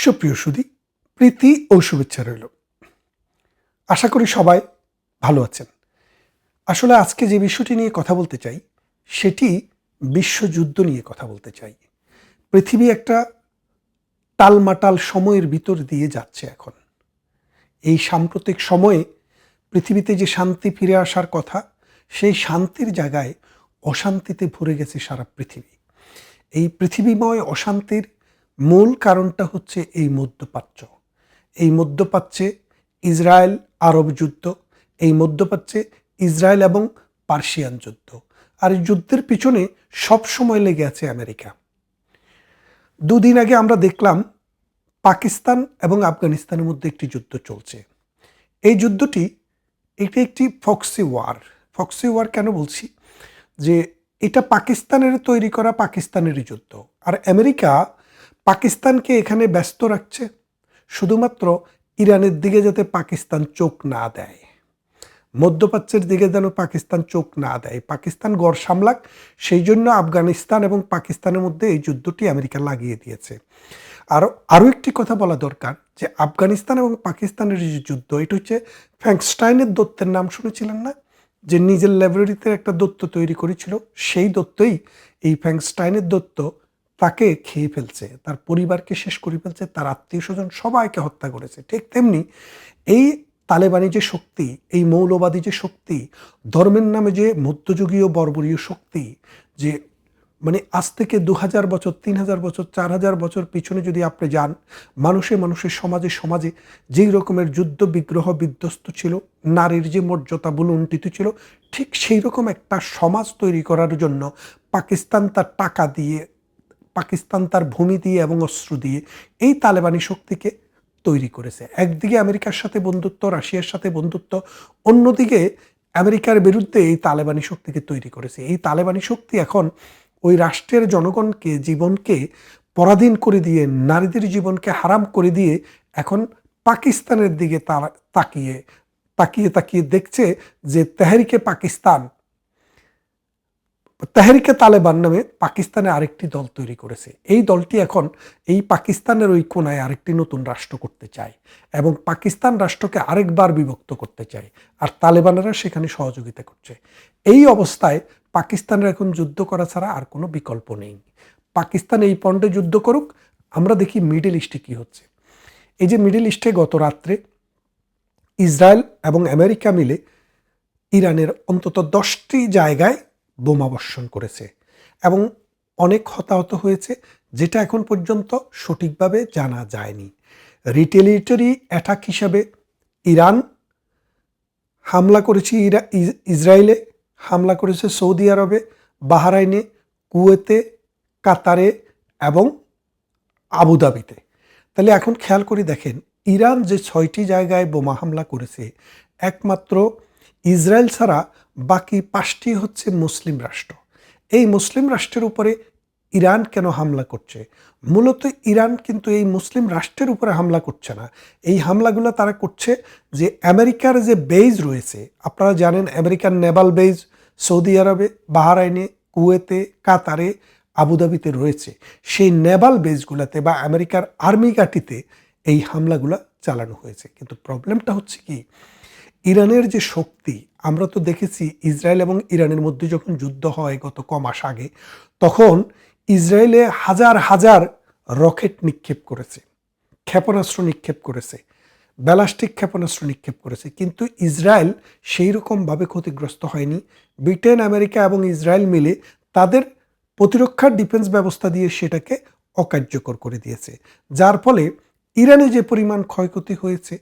সুপ্রিয় সুধী, প্রীতি ও শুভেচ্ছা রইল। আশা করি সবাই ভালো আছেন। আসলে আজকে যে বিষয়টি নিয়ে কথা বলতে চাই সেটি বিশ্বযুদ্ধ নিয়ে কথা বলতে চাই। পৃথিবী একটা টালমাটাল সময়ের ভিতর দিয়ে যাচ্ছে এখন। এই সাম্প্রতিক সময়ে পৃথিবীতে যে শান্তি ফিরে আসার কথা, সেই শান্তির জায়গায় অশান্তিতে ভরে গেছে সারা পৃথিবী। এই পৃথিবীময় অশান্তির মূল কারণটা হচ্ছে এই মধ্যপ্রাচ্য। এই মধ্যপ্রাচ্যে ইসরায়েল আরব যুদ্ধ, এই মধ্যপ্রাচ্যে ইসরায়েল এবং পার্সিয়ান যুদ্ধ। আর এই যুদ্ধের পিছনে সবসময় লেগে আছে আমেরিকা। দুদিন আগে আমরা দেখলাম পাকিস্তান এবং আফগানিস্তানের মধ্যে একটি যুদ্ধ চলছে। এই যুদ্ধটি এটি একটি ফক্সি ওয়ার। ফক্সি ওয়ার কেন বলছি? যে এটা পাকিস্তানের তৈরি করা পাকিস্তানেরই যুদ্ধ। আর আমেরিকা পাকিস্তানকে এখানে ব্যস্ত রাখছে শুধুমাত্র ইরানের দিকে যাতে পাকিস্তান চোখ না দেয়, মধ্যপ্রাচ্যের দিকে যেন পাকিস্তান চোখ না দেয়, পাকিস্তান গড় সামলাক, সেই জন্য আফগানিস্তান এবং পাকিস্তানের মধ্যে এই যুদ্ধটি আমেরিকা লাগিয়ে দিয়েছে। আরও একটি কথা বলা দরকার যে আফগানিস্তান এবং পাকিস্তানের যে যুদ্ধ, এটা হচ্ছে ফ্র্যাঙ্কস্টাইনের দত্তের নাম শুনেছিলেন না? যে নিজের ল্যাবরেটরিতে একটা দত্ত তৈরি করেছিল, সেই দত্তই এই ফ্র্যাঙ্কস্টাইনের দত্ত তাকে খেয়ে ফেলছে, তার পরিবারকে শেষ করে ফেলছে, তার আত্মীয় স্বজন সবাইকে হত্যা করেছে। ঠিক তেমনি এই তালেবানি যে শক্তি, এই মৌলবাদী যে শক্তি, ধর্মের নামে যে মধ্যযুগীয় বর্বরীয় শক্তি, যে মানে আজ থেকে 2000 বছর, 3000 বছর, 4000 বছর পিছনে যদি আপনি যান, মানুষের সমাজে যেই রকমের যুদ্ধ বিগ্রহ বিধ্বস্ত ছিল, নারীর যে মর্যাদা বুলুণ্ঠিত ছিল, ঠিক সেই রকম একটা সমাজ তৈরি করার জন্য পাকিস্তান তার টাকা দিয়ে, পাকিস্তান তার ভূমি দিয়ে এবং অস্ত্র দিয়ে এই তালেবানি শক্তিকে তৈরি করেছে। একদিকে আমেরিকার সাথে বন্ধুত্ব, রাশিয়ার সাথে বন্ধুত্ব, অন্যদিকে আমেরিকার বিরুদ্ধে এই তালেবানি শক্তিকে তৈরি করেছে। এই তালেবানি শক্তি এখন ওই রাষ্ট্রের জনগণকে, জীবনকে পরাধীন করে দিয়ে, নারীদের জীবনকে হারাম করে দিয়ে এখন পাকিস্তানের দিকে তারা তাকিয়ে তাকিয়ে দেখছে যে তেহরিকে তালেবান নামে পাকিস্তানে আরেকটি দল তৈরি করেছে। এই দলটি এখন এই পাকিস্তানের ওই কোনায় আরেকটি নতুন রাষ্ট্র করতে চায় এবং পাকিস্তান রাষ্ট্রকে আরেকবার বিভক্ত করতে চায়, আর তালেবানেরা সেখানে সহযোগিতা করছে। এই অবস্থায় পাকিস্তানের এখন যুদ্ধ করা ছাড়া আর কোনো বিকল্প নেই। পাকিস্তান এই পন্ডে যুদ্ধ করুক, আমরা দেখি মিডল ইস্টে কী হচ্ছে। এই যে মিডল ইস্টে গত রাত্রে ইসরায়েল এবং আমেরিকা মিলে ইরানের অন্তত 10টি জায়গায় বোমা বর্ষণ করেছে এবং অনেক হতাহত হয়েছে, যেটা এখন পর্যন্ত সঠিকভাবে জানা যায়নি। রিটেলিয়েটরি অ্যাটাক হিসাবে ইরান হামলা করেছে, ইসরায়েলে হামলা করেছে, সৌদি আরবে, বাহরাইনে, কুয়েতে, কাতারে এবং আবুধাবিতে। তাহলে এখন খেয়াল করে দেখেন, ইরান যে 6টি জায়গায় বোমা হামলা করেছে, একমাত্র ইসরায়েল ছাড়া বাকি 5টি হচ্ছে মুসলিম রাষ্ট্র। এই মুসলিম রাষ্ট্রের উপরে ইরান কেন হামলা করছে? মূলত ইরান কিন্তু এই মুসলিম রাষ্ট্রের উপরে হামলা করছে না। এই হামলাগুলো তারা করছে যে আমেরিকার যে বেজ রয়েছে, আপনারা জানেন আমেরিকার নেভাল বেজ সৌদি আরবে, বাহরাইনে, কুয়েতে, কাতারে, আবুধাবিতে রয়েছে। সেই নেভাল বেজগুলোতে বা আমেরিকার আর্মি ঘাঁটিতে এই হামলাগুলো চালানো হয়েছে। কিন্তু প্রবলেমটা হচ্ছে কি, ইরানের যে শক্তি, আমরা তো দেখেছি ইসরায়েল এবং ইরানের মধ্যে যখন যুদ্ধ হয় গত কমাস আগে, তখন ইসরায়েলে হাজার হাজার রকেট নিক্ষেপ করেছে, ক্ষেপণাস্ত্র নিক্ষেপ করেছে, ব্যালাস্টিক ক্ষেপণাস্ত্র নিক্ষেপ করেছে, কিন্তু ইসরায়েল সেই রকমভাবে ক্ষতিগ্রস্ত হয়নি। ব্রিটেন, আমেরিকা এবং ইসরায়েল মিলে তাদের প্রতিরক্ষার ডিফেন্স ব্যবস্থা দিয়ে সেটাকে অকার্যকর করে দিয়েছে, যার ফলে ইরানে যে পরিমাণ ক্ষয়ক্ষতি হয়েছে,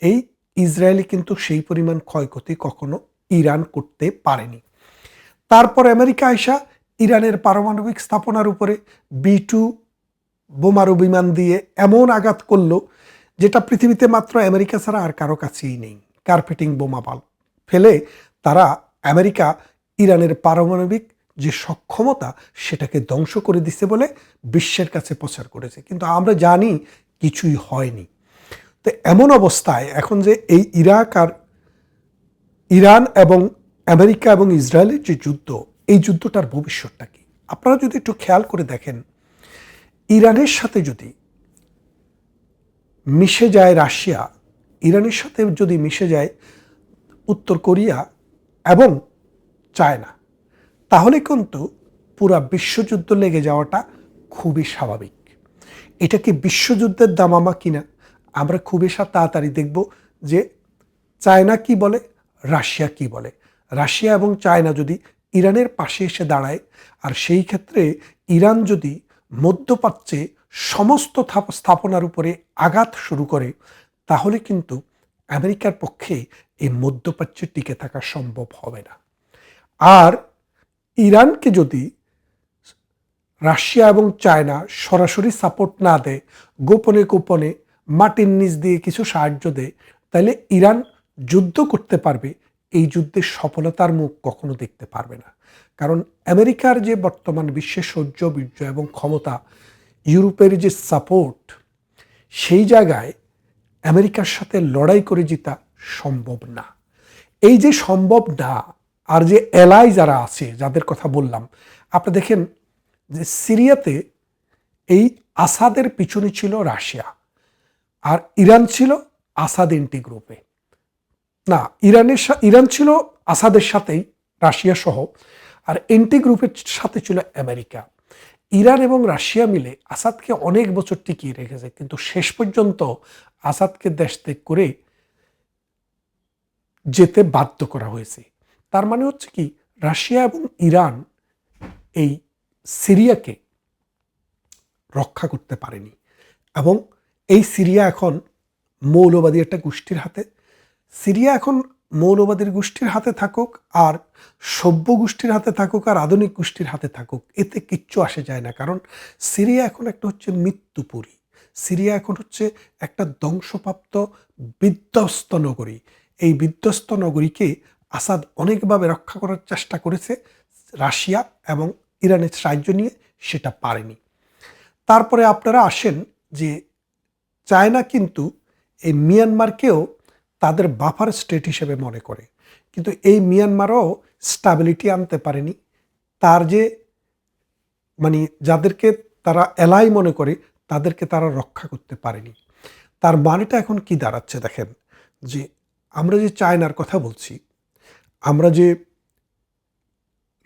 এই ইসরায়েলে কিন্তু সেই পরিমাণ ক্ষয়ক্ষতি কখনো ইরান করতে পারেনি। তারপর আমেরিকা আইসা ইরানের পারমাণবিক স্থাপনার উপরে B-2 বোমারু বিমান দিয়ে এমন আঘাত করলো, যেটা পৃথিবীতে মাত্র আমেরিকা ছাড়া আর কারো কাছেই নেই। কার্পেটিং বোমা ফেলে তারা আমেরিকা ইরানের পারমাণবিক যে সক্ষমতা সেটাকে ধ্বংস করে দিচ্ছে বলে বিশ্বের কাছে প্রচার করেছে, কিন্তু আমরা জানি কিছুই হয়নি। তো এমন অবস্থায় এখন যে এই ইরান এবং আমেরিকা এবং ইসরায়েলের যে যুদ্ধ, এই যুদ্ধটার ভবিষ্যৎটা কি? আপনারা যদি একটু খেয়াল করে দেখেন, ইরানের সাথে যদি মিশে যায় রাশিয়া, ইরানের সাথে যদি মিশে যায় উত্তর কোরিয়া এবং চায়না, তাহলে কিন্তু পুরা বিশ্বযুদ্ধ লেগে যাওয়াটা খুবই স্বাভাবিক। এটা কি বিশ্বযুদ্ধের দামামা কিনা আমরা খুবই তাড়াতাড়ি দেখব যে চায়না কি বলে, রাশিয়া কি বলে। রাশিয়া এবং চায়না যদি ইরানের পাশে এসে দাঁড়ায়, আর সেই ক্ষেত্রে ইরান যদি মধ্যপ্রাচ্যে সমস্ত স্থাপনার উপরে আঘাত শুরু করে, তাহলে কিন্তু আমেরিকার পক্ষে এই মধ্যপ্রাচ্যে টিকে থাকা সম্ভব হবে না। আর ইরানকে যদি রাশিয়া এবং চায়না সরাসরি সাপোর্ট না দেয়, গোপনে গোপনে মাটির নিচ দিয়ে কিছু সাহায্য দেয়, তাহলে ইরান যুদ্ধ করতে পারবে, এই যুদ্ধের সফলতার মুখ কখনো দেখতে পারবে না। কারণ আমেরিকার যে বর্তমান বিশ্বের শৌর্য বীর্য এবং ক্ষমতা, ইউরোপের যে সাপোর্ট, সেই জায়গায় আমেরিকার সাথে লড়াই করে জেতা সম্ভব না। এই যে সম্ভব না, আর যে এলাই যারা আছে যাদের কথা বললাম, আপনি দেখেন যে সিরিয়াতে এই আসাদের পিছনে ছিল রাশিয়া, আর ইরান ছিল আসাদ এন্টি গ্রুপে। না, ইরান ছিল আসাদের সাথেই রাশিয়া সহ, আর এন্টি গ্রুপের সাথে ছিল আমেরিকা। ইরান এবং রাশিয়া মিলে আসাদকে অনেক বছর টিকিয়ে রেখেছে, কিন্তু শেষ পর্যন্ত আসাদকে দেশ ত্যাগ করে যেতে বাধ্য করা হয়েছে। তার মানে হচ্ছে কি, রাশিয়া এবং ইরান এই সিরিয়াকে রক্ষা করতে পারেনি, এবং এই সিরিয়া এখন মৌলবাদী একটা গোষ্ঠীর হাতে। সিরিয়া এখন মৌলবাদীর গোষ্ঠীর হাতে থাকুক, আর সভ্য গোষ্ঠীর হাতে থাকুক, আর আধুনিক গোষ্ঠীর হাতে থাকুক, এতে কিচ্ছু আসে যায় না। কারণ সিরিয়া এখন একটা হচ্ছে মৃত্যুপুরী, সিরিয়া এখন হচ্ছে একটা ধ্বংসপ্রাপ্ত বিধ্বস্ত নগরী। এই বিধ্বস্ত নগরীকে আসাদ অনেকভাবে রক্ষা করার চেষ্টা করেছে, রাশিয়া এবং ইরানের সাহায্য নিয়ে সেটা পারেনি। তারপরে আপনারা আসেন যে চায়না কিন্তু এই মিয়ানমারকেও তাদের বাফার স্টেট হিসেবে মনে করে, কিন্তু এই মিয়ানমারও স্টাবিলিটি আনতে পারেনি। তার যে মানে যাদেরকে তারা এলাই মনে করে, তাদেরকে তারা রক্ষা করতে পারেনি। তার মানেটা এখন কি দাঁড়াচ্ছে দেখেন, যে আমরা যে চায়নার কথা বলছি, আমরা যে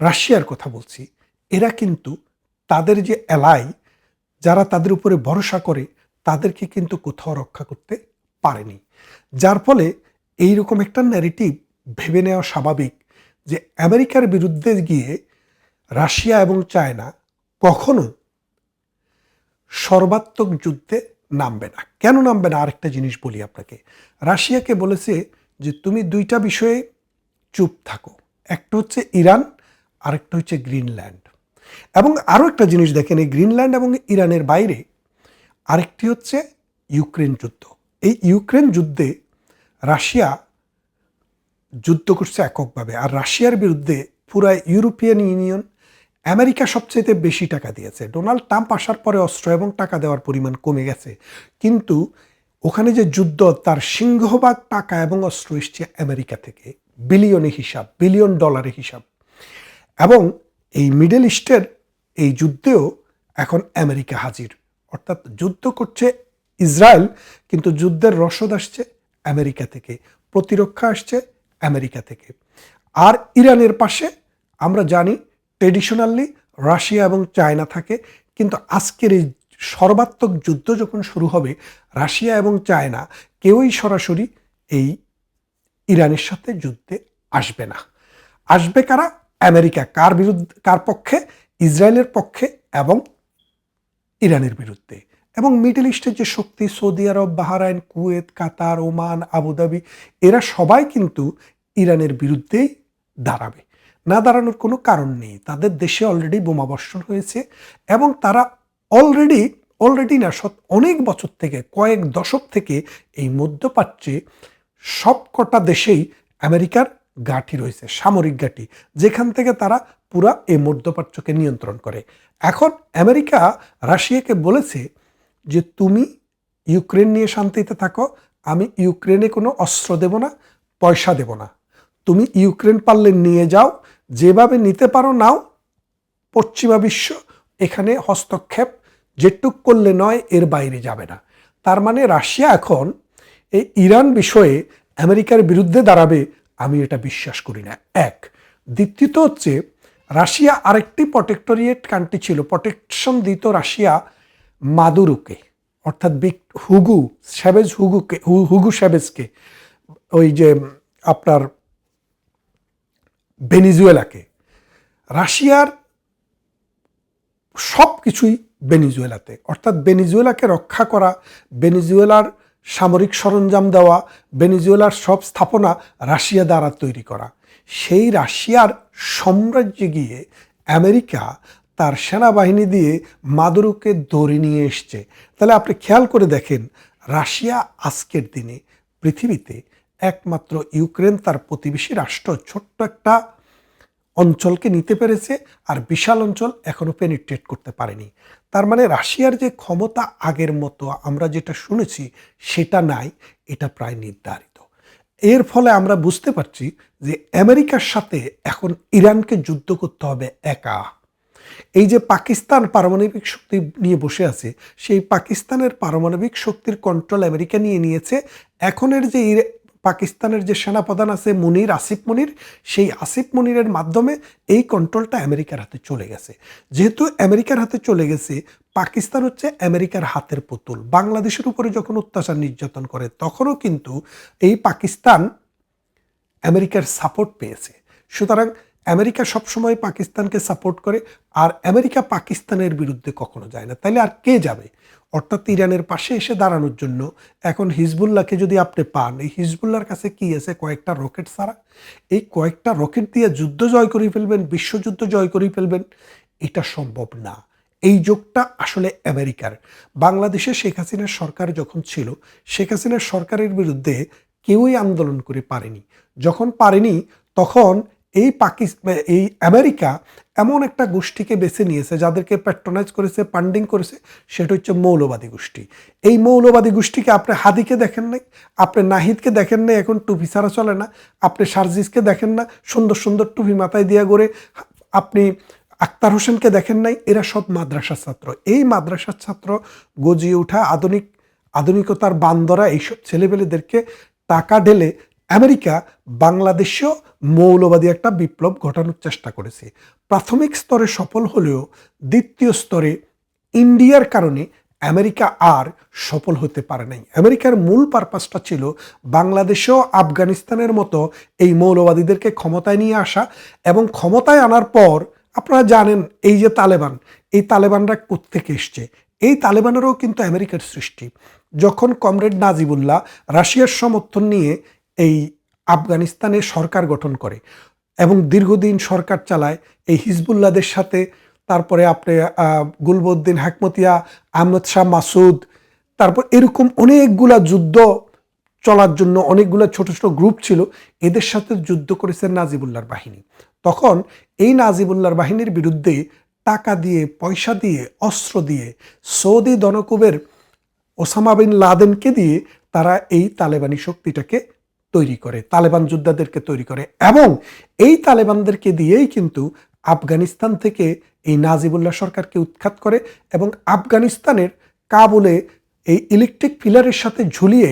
রাশিয়ার কথা বলছি, এরা কিন্তু তাদের যে এলাই, যারা তাদের উপরে ভরসা করে, তাদেরকে কিন্তু কোথাও রক্ষা করতে পারেনি। যার ফলে এইরকম একটা ন্যারেটিভ ভেবে নেওয়া স্বাভাবিক যে আমেরিকার বিরুদ্ধে গিয়ে রাশিয়া এবং চায়না কখনো সর্বাত্মক যুদ্ধে নামবে না। কেন নামবে না? আরেকটা জিনিস বলি আপনাকে। রাশিয়াকে বলেছে যে তুমি দুইটা বিষয়ে চুপ থাকো, একটা হচ্ছে ইরান, আরেকটা হচ্ছে গ্রিনল্যান্ড। এবং আরও একটা জিনিস দেখেন, এই গ্রিনল্যান্ড এবং ইরানের বাইরে আরেকটি হচ্ছে ইউক্রেন যুদ্ধ। এই ইউক্রেন যুদ্ধে রাশিয়া যুদ্ধ করছে এককভাবে, আর রাশিয়ার বিরুদ্ধে পুরা ইউরোপিয়ান ইউনিয়ন, আমেরিকা সবচেয়ে বেশি টাকা দিয়েছে। ডোনাল্ড ট্রাম্প আসার পরে অস্ত্র এবং টাকা দেওয়ার পরিমাণ কমে গেছে, কিন্তু ওখানে যে যুদ্ধ, তার সিংহভাগ টাকা এবং অস্ত্র এসছে আমেরিকা থেকে, বিলিয়নে হিসাব, বিলিয়ন ডলারের হিসাব। এবং এই মিডল ইস্টের এই যুদ্ধেও এখন আমেরিকা হাজির, অর্থাৎ যুদ্ধ করছে ইসরায়েল, কিন্তু যুদ্ধের রসদ আসছে আমেরিকা থেকে, প্রতিরক্ষা আসছে আমেরিকা থেকে। আর ইরানের পাশে আমরা জানি ট্রেডিশনালি রাশিয়া এবং চায়না থাকে, কিন্তু আজকের এই সর্বাত্মক যুদ্ধ যখন শুরু হবে, রাশিয়া এবং চায়না কেউই সরাসরি এই ইরানের সাথে যুদ্ধে আসবে না। আসবে কারা? আমেরিকা। কার বিরুদ্ধে? কার পক্ষে? ইসরায়েলের পক্ষে এবং ইরানের বিরুদ্ধে। এবং মিডল ইস্টের যে শক্তি, সৌদি আরব, বাহরাইন, কুয়েত, কাতার, ওমান, আবুধাবি, এরা সবাই কিন্তু ইরানের বিরুদ্ধেই দাঁড়াবে। না দাঁড়ানোর কোনো কারণ নেই, তাদের দেশে অলরেডি বোমাবর্ষণ হয়েছে, এবং তারা অলরেডি না, অনেক বছর থেকে, কয়েক দশক থেকে এই মধ্যপ্রাচ্যে সবকটা দেশেই আমেরিকার ঘাঁটি রয়েছে, সামরিক ঘাঁটি, যেখান থেকে তারা পুরা এই মধ্যপ্রাচ্যকে নিয়ন্ত্রণ করে। এখন আমেরিকা রাশিয়াকে বলেছে যে তুমি ইউক্রেন নিয়ে শান্তিতে থাকো, আমি ইউক্রেনে কোনো অস্ত্র দেব না, পয়সা দেব না, তুমি ইউক্রেন পারলে নিয়ে যাও, যেভাবে নিতে পারো নাও, পশ্চিমা বিশ্ব এখানে হস্তক্ষেপ যেটুক করলে নয়, এর বাইরে যাবে না। তার মানে রাশিয়া এখন এই ইরান বিষয়ে আমেরিকার বিরুদ্ধে দাঁড়াবে, আমি এটা বিশ্বাস করি না। এক, দ্বিতীয়ত হচ্ছে রাশিয়া আরেকটি প্রটেক্টরিয়েট কান্ট্রি ছিল, প্রোটেকশন দিত রাশিয়া মাদুরোকে, অর্থাৎ হুগু শ্যাভেজকে, ওই যে আপনার ভেনিজুয়েলাকে। রাশিয়ার সব কিছুই ভেনিজুয়েলাতে, অর্থাৎ ভেনিজুয়েলাকে রক্ষা করা, ভেনিজুয়েলার সামরিক সরঞ্জাম দেওয়া, ভেনিজুয়েলার সব স্থাপনা রাশিয়া দ্বারা তৈরি করা। সেই রাশিয়ার সাম্রাজ্যে গিয়ে আমেরিকা তার সেনাবাহিনী দিয়ে মাদুরোকে ধরে নিয়ে এসছে। তাহলে আপনি খেয়াল করে দেখেন, রাশিয়া আজকের দিনে পৃথিবীতে একমাত্র ইউক্রেন তার প্রতিবেশী রাষ্ট্র ছোট্ট একটা অঞ্চলকে নিতে পেরেছে, আর বিশাল অঞ্চল এখনো পেনিট্রেট করতে পারেনি। তার মানে রাশিয়ার যে ক্ষমতা আগের মতো আমরা যেটা শুনেছি সেটা নাই, এটা প্রায় নির্ধারিত। এর ফলে আমরা বুঝতে পারছি যে আমেরিকার সাথে এখন ইরানকে যুদ্ধ করতে হবে একা। এই যে পাকিস্তান পারমাণবিক শক্তি নিয়ে বসে আছে, সেই পাকিস্তানের পারমাণবিক শক্তির কন্ট্রোল আমেরিকা নিয়ে নিয়েছে। এখনের যে পাকিস্তানের যে সেনাপ্রধান আছে আসিফ মনির, সেই আসিফ মনিরের মাধ্যমে এই কন্ট্রোলটা আমেরিকার হাতে চলে গেছে। যেহেতু আমেরিকার হাতে চলে গেছে, পাকিস্তান হচ্ছে আমেরিকার হাতের পুতুল। বাংলাদেশের উপরে যখন অত্যাচার নির্যাতন করে তখনও কিন্তু এই পাকিস্তান আমেরিকার সাপোর্ট পেয়েছে। সুতরাং আমেরিকা সবসময় পাকিস্তানকে সাপোর্ট করে, আর আমেরিকা পাকিস্তানের বিরুদ্ধে কখনো যায় না। তাইলে আর কে যাবে? অর্থাৎ ইরানের পাশে এসে দাঁড়ানোর জন্য এখন হিজবুল্লাহকে যদি আপনি পান, এই হিজবুল্লাহর কাছে কি আছে? কয়েকটা রকেট ছাড়া। এই কয়েকটা রকেট দিয়ে যুদ্ধ জয় করে ফেলবেন, বিশ্বযুদ্ধ জয় করে ফেলবেন, এটা সম্ভব না। এই যোগটা আসলে আমেরিকার। বাংলাদেশে শেখ হাসিনার সরকার যখন ছিল, শেখ হাসিনার সরকারের বিরুদ্ধে কেউই আন্দোলন করে পারেনি। যখন পারেনি তখন এই আমেরিকা এমন একটা গোষ্ঠীকে বেছে নিয়েছে যাদেরকে প্যাট্রোনাইজ করেছে, ফান্ডিং করেছে, সেটা হচ্ছে মৌলবাদী গোষ্ঠী। এই মৌলবাদী গোষ্ঠীকে আপনি হাদিকে দেখেন নাই, আপনি নাহিদকে দেখেন নাই, এখন টুপি ছাড়া চলে না, আপনি সার্জিসকে দেখেন না সুন্দর সুন্দর টুপি মাথায় দিয়া করে, আপনি আক্তার হোসেনকে দেখেন নাই, এরা সব মাদ্রাসার ছাত্র। এই মাদ্রাসার ছাত্র গজিয়ে ওঠা আধুনিকতার বান্দরা এইসব ছেলেপেলেদেরকে টাকা ঢেলে আমেরিকা বাংলাদেশেও মৌলবাদী একটা বিপ্লব ঘটানোর চেষ্টা করেছে। প্রাথমিক স্তরে সফল হলেও দ্বিতীয় স্তরে ইন্ডিয়ার কারণে আমেরিকা আর সফল হতে পারে নাই। আমেরিকার মূল পারপাসটা ছিল বাংলাদেশেও আফগানিস্তানের মতো এই মৌলবাদীদেরকে ক্ষমতায় নিয়ে আসা, এবং ক্ষমতায় আনার পর আপনারা জানেন এই যে তালেবান, এই তালেবানরা কোত্থেকে এসছে? এই তালেবানেরও কিন্তু আমেরিকার সৃষ্টি। যখন কমরেড নাজিবুল্লাহ রাশিয়ার সমর্থন নিয়ে এই আফগানিস্তানে সরকার গঠন করে এবং দীর্ঘদিন সরকার চালায় এই হিজবুল্লাহদের সাথে, তারপরে আপনি গুলবউদ্দিন হাকমতিয়া, আহমদ শাহ মাসুদ, তারপর এরকম অনেকগুলা যুদ্ধ চলার জন্য অনেকগুলো ছোট ছোট গ্রুপ ছিল, এদের সাথে যুদ্ধ করেছে নাজিবুল্লাহর বাহিনী। তখন এই নাজিবুল্লাহর বাহিনীর বিরুদ্ধে টাকা দিয়ে, পয়সা দিয়ে, অস্ত্র দিয়ে সৌদি দনকুবের ওসামা বিন লাদেনকে দিয়ে তারা এই তালেবানি শক্তিটাকে তৈরি করে, তালেবান যোদ্ধাদেরকে তৈরি করে, এবং এই তালেবানদেরকে দিয়েই কিন্তু আফগানিস্তান থেকে এই নাজিবুল্লাহ সরকারকে উৎখাত করে, এবং আফগানিস্তানের কাবুলে এই ইলেকট্রিক পিলারের সাথে ঝুলিয়ে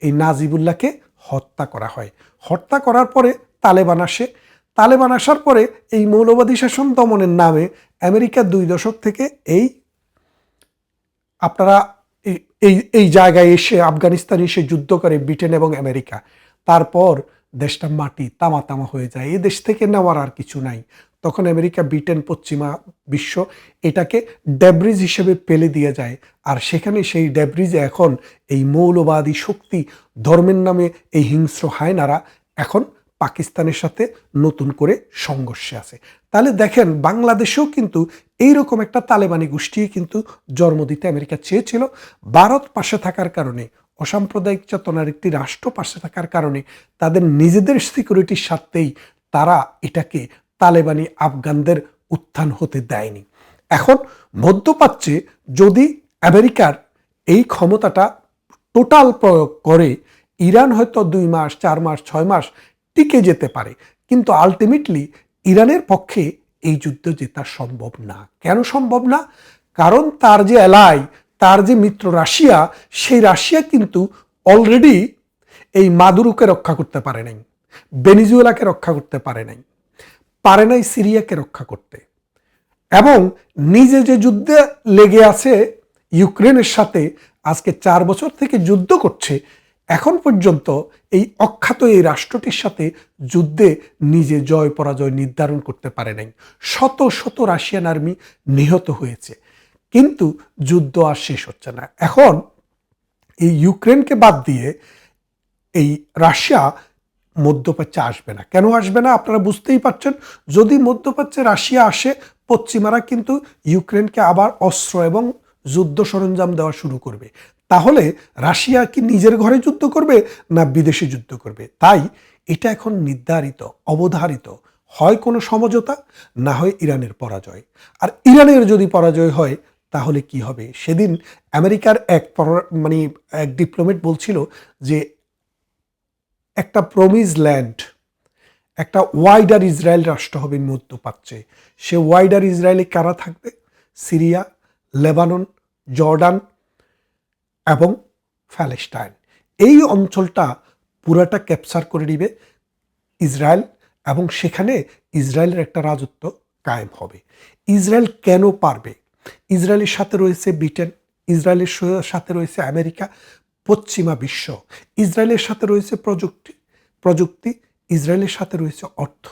এই নাজিবুল্লাহকে হত্যা করা হয়। হত্যা করার পরে তালেবান আসে। তালেবান আসার পরে এই মৌলবাদী শাসন দমনের নামে আমেরিকা 2 দশক থেকে আপনারা এই জায়গায় এসে আফগানিস্তানে এসে যুদ্ধ করে ব্রিটেন এবং আমেরিকা। তারপর দেশটা মাটি তামা তামা হয়ে যায়, এই দেশ থেকে নেওয়ার আর কিছু নাই। তখন আমেরিকা, ব্রিটেন, পশ্চিমা বিশ্ব এটাকে ডেব্রিজ হিসেবে ফেলে দিয়ে যায়, আর সেখানে সেই ডেব্রিজে এখন এই মৌলবাদী শক্তি, ধর্মের নামে এই হিংস্র হায়নারা এখন পাকিস্তানের সাথে নতুন করে সংঘর্ষে আছে। তাহলে দেখেন বাংলাদেশেও কিন্তু এইরকম একটা তালেবানি গোষ্ঠী কিন্তু জন্ম দিতে আমেরিকা চেয়েছিল। ভারত পাশে থাকার কারণে, অসাম্প্রদায়িক চেতনার একটি রাষ্ট্র পাশে থাকার কারণে, তাদের নিজেদের সিকিউরিটির স্বার্থেই তারা এটাকে তালেবানি আফগানদের উত্থান হতে দেয়নি। এখন মধ্যপ্রাচ্যে যদি আমেরিকার এই ক্ষমতাটা টোটাল প্রয়োগ করে, ইরান হয়তো 2 মাস, 4 মাস, 6 মাস টিকে যেতে পারে, কিন্তু আলটিমেটলি ইরানের পক্ষে এই যুদ্ধ জেতা সম্ভব না। কেন সম্ভব না? কারণ তার যে এলাই, তার যে মিত্র রাশিয়া, সেই রাশিয়া কিন্তু অলরেডি এই মাদুরোকে রক্ষা করতে পারে নাই, ভেনেজুয়েলাকে রক্ষা করতে পারে নাই সিরিয়াকে রক্ষা করতে, এবং নিজে যে যুদ্ধে লেগে আছে ইউক্রেনের সাথে, আজকে 4 বছর থেকে যুদ্ধ করছে, এখন পর্যন্ত এই অখ্যাত এই রাষ্ট্রটির সাথে যুদ্ধে নিজে জয় পরাজয় নির্ধারণ করতে পারে নাই। শত শত রাশিয়ান আর্মি নিহত হয়েছে, কিন্তু যুদ্ধ আর শেষ হচ্ছে না। এখন এই ইউক্রেনকে বাদ দিয়ে এই রাশিয়া মধ্যপ্রাচ্যে আসবে না। কেন আসবে না আপনারা বুঝতেই পারছেন। যদি মধ্যপ্রাচ্যে রাশিয়া আসে, পশ্চিমারা কিন্তু ইউক্রেনকে আবার অস্ত্র এবং যুদ্ধ সরঞ্জাম দেওয়া শুরু করবে। তাহলে রাশিয়া কি নিজের ঘরে যুদ্ধ করবে না বিদেশে যুদ্ধ করবে? তাই এটা এখন নির্ধারিত, অবধারিত, হয় কোনো সমঝোতা, না হয় ইরানের পরাজয়। আর ইরানের যদি পরাজয় হয় তাহলে কি হবে? সেদিন আমেরিকার এক ডিপ্লোমেট বলছিল যে একটা প্রমিজ ল্যান্ড, একটা ওয়াইডার ইসরায়েল রাষ্ট্র হবে মধ্যপ্রাচ্যে। সে ওয়াইডার ইসরায়েলে কারা থাকবে? সিরিয়া, লেবানন, জর্ডান এবং প্যালেস্টাইন। এই অঞ্চলটা পুরাটা ক্যাপচার করে নিবে ইসরায়েল, এবং সেখানে ইসরায়েলের একটা রাজত্ব কায়েম হবে। ইসরায়েল কেন পারবে? ইসরায়েলের সাথে রয়েছে ব্রিটেন, ইসরায়েলের সাথে রয়েছে আমেরিকা, পশ্চিমা বিশ্ব। ইসরায়েলের সাথে রয়েছে প্রযুক্তি, ইসরায়েলের সাথে রয়েছে অর্থ।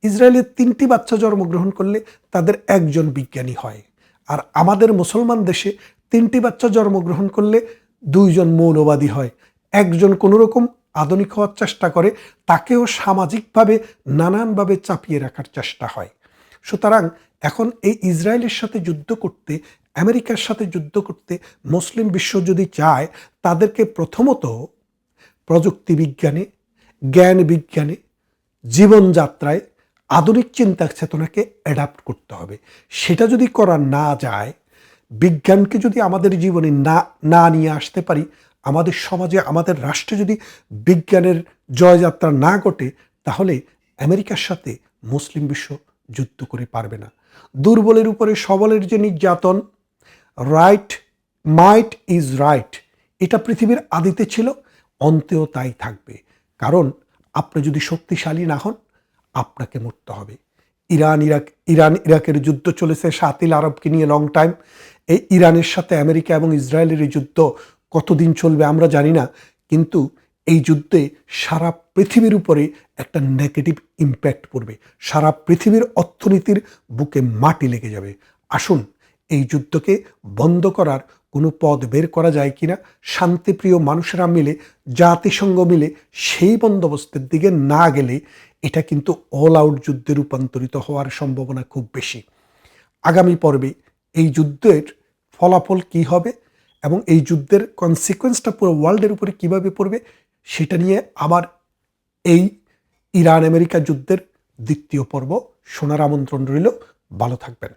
ইসরায়েলের 3টি বাচ্চা জন্মগ্রহণ করলে তাদের একজন বিজ্ঞানী হয়, আর আমাদের মুসলমান দেশে 3টি বাচ্চা জন্মগ্রহণ করলে 2 জন মৌলবাদী হয়। একজন কোনোরকম আধুনিক হওয়ার চেষ্টা করে, তাকেও সামাজিকভাবে নানানভাবে চাপিয়ে রাখার চেষ্টা হয়। সুতরাং এখন এই ইসরায়েলের সাথে যুদ্ধ করতে, আমেরিকার সাথে যুদ্ধ করতে মুসলিম বিশ্ব যদি চায়, তাদেরকে প্রথমত প্রযুক্তি বিজ্ঞানে, জ্ঞান বিজ্ঞানে, জীবনযাত্রায় আধুনিক চিন্তা চেতনাকে অ্যাডাপ্ট করতে হবে। সেটা যদি করা না যায়, বিজ্ঞানকে যদি আমাদের জীবনে না নিয়ে আসতে পারি, আমাদের সমাজে, আমাদের রাষ্ট্রে যদি বিজ্ঞানের জয়যাত্রা না ঘটে, তাহলে আমেরিকার সাথে মুসলিম বিশ্ব যুদ্ধ করে পারবে না। দুর্বলের উপরে সবলের যে নির্যাতন, রাইট মাইট ইজ রাইট, এটা পৃথিবীর আদিতে ছিল, অন্তেও তাই থাকবে। কারণ আপনি যদি শক্তিশালী না হন, আপনাকে মরতে হবে। ইরান ইরাকের যুদ্ধ চলেছে 7 আরবকে নিয়ে লং টাইম। এই ইরানের সাথে আমেরিকা এবং ইসরায়েলের এই যুদ্ধ কতদিন চলবে আমরা জানি না, কিন্তু এই যুদ্ধে সারা পৃথিবীর উপরে একটা নেগেটিভ ইম্প্যাক্ট পড়বে। সারা পৃথিবীর অর্থনীতির বুকে মাটি লেগে যাবে। আসুন এই যুদ্ধকে বন্ধ করার কোনো পথ বের করা যায় কিনা, শান্তিপ্রিয় মানুষেরা মিলে, জাতিসংঘ মিলে সেই বন্দোবস্তের দিকে না গেলে এটা কিন্তু অল আউট যুদ্ধে রূপান্তরিত হওয়ার সম্ভাবনা খুব বেশি। আগামী পর্বে এই যুদ্ধের ফলাফল কি হবে এবং এই যুদ্ধের কনসিকোয়েন্সটা পুরো ওয়ার্ল্ডের উপরে কিভাবে পড়বে, সেটা নিয়ে আবার এই ইরান আমেরিকা যুদ্ধের দ্বিতীয় পর্ব শোনার আমন্ত্রণ রইল। ভালো থাকবেন।